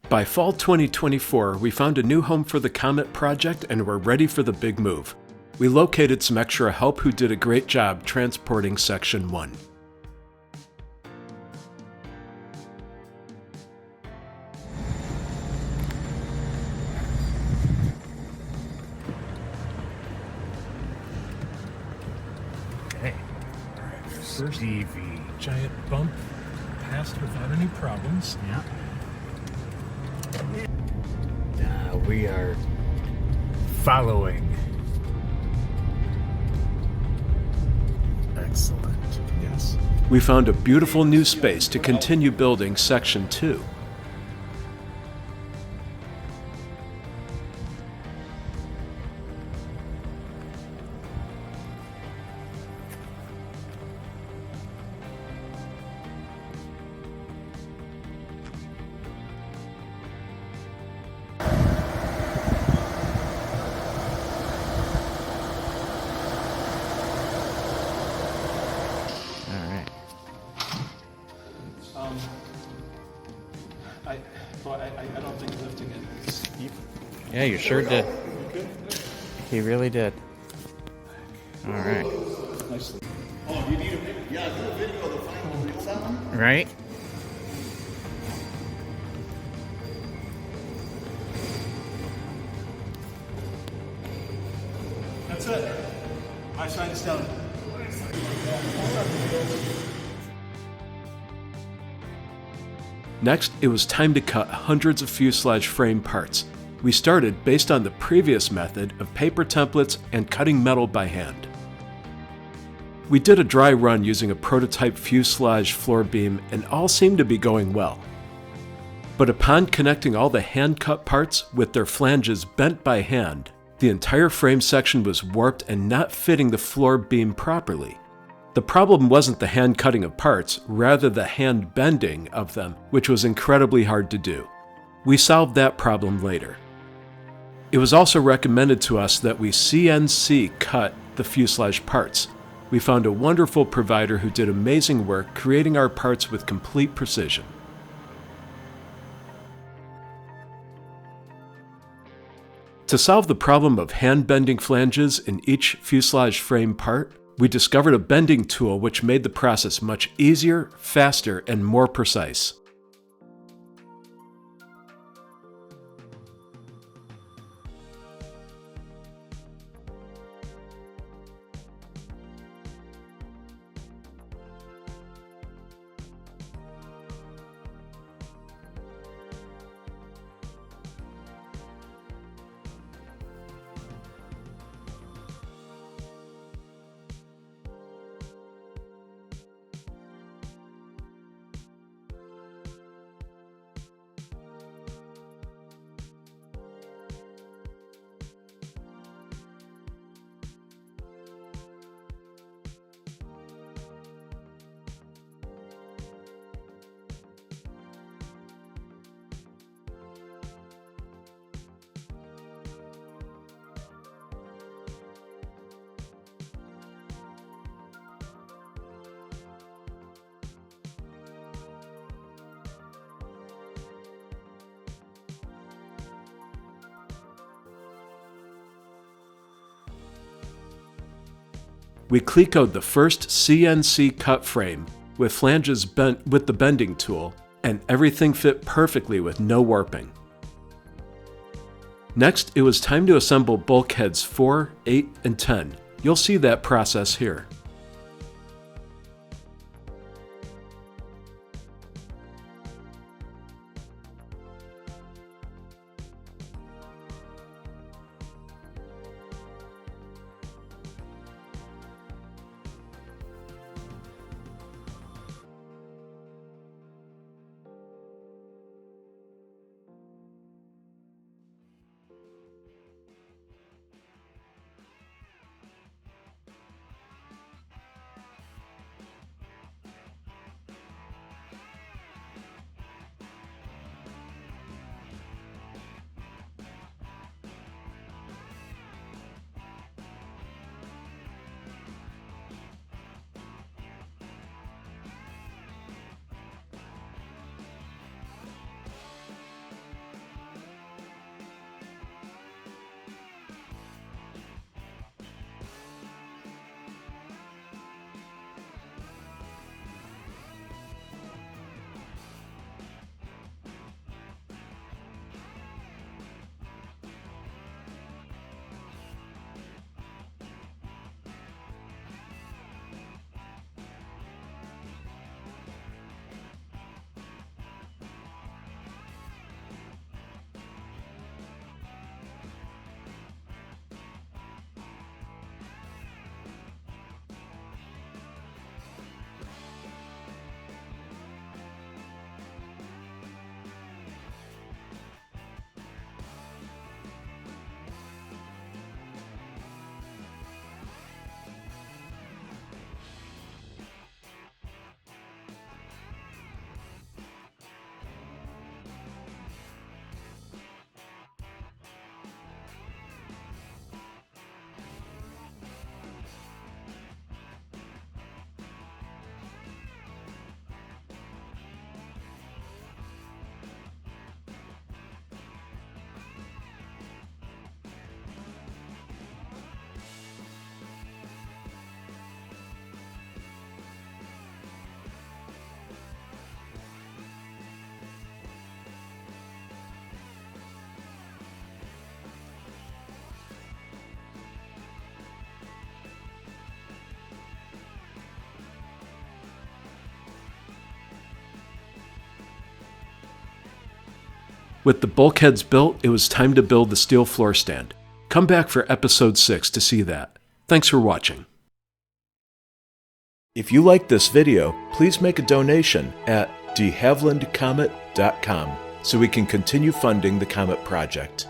By fall 2024, we found a new home for the Comet project and we're ready for the big move. We located some extra help who did a great job transporting Section 1. Okay. Alright, first the giant bump passed without any problems. Yeah. We are following. Excellent. Yes. We found a beautiful new space to continue building Section 2. I don't think lifting it is... Yeah, you sure did. He really did. All right. Nicely. Oh, you need a video? Yeah, do a video to find the real sound. Right? That's it. I signed this down. Next, it was time to cut hundreds of fuselage frame parts. We started based on the previous method of paper templates and cutting metal by hand. We did a dry run using a prototype fuselage floor beam and all seemed to be going well. But upon connecting all the hand-cut parts with their flanges bent by hand, the entire frame section was warped and not fitting the floor beam properly. The problem wasn't the hand cutting of parts, rather the hand bending of them, which was incredibly hard to do. We solved that problem later. It was also recommended to us that we CNC-cut the fuselage parts. We found a wonderful provider who did amazing work creating our parts with complete precision. To solve the problem of hand bending flanges in each fuselage frame part, we discovered a bending tool which made the process much easier, faster, and more precise. We clecoed the first CNC cut frame with flanges bent with the bending tool, and everything fit perfectly with no warping. Next, it was time to assemble bulkheads 4, 8, and 10. You'll see that process here. With the bulkheads built, it was time to build the steel floor stand. Come back for episode 6 to see that. Thanks for watching. If you liked this video, please make a donation at havillandcomet.com so we can continue funding the Comet project.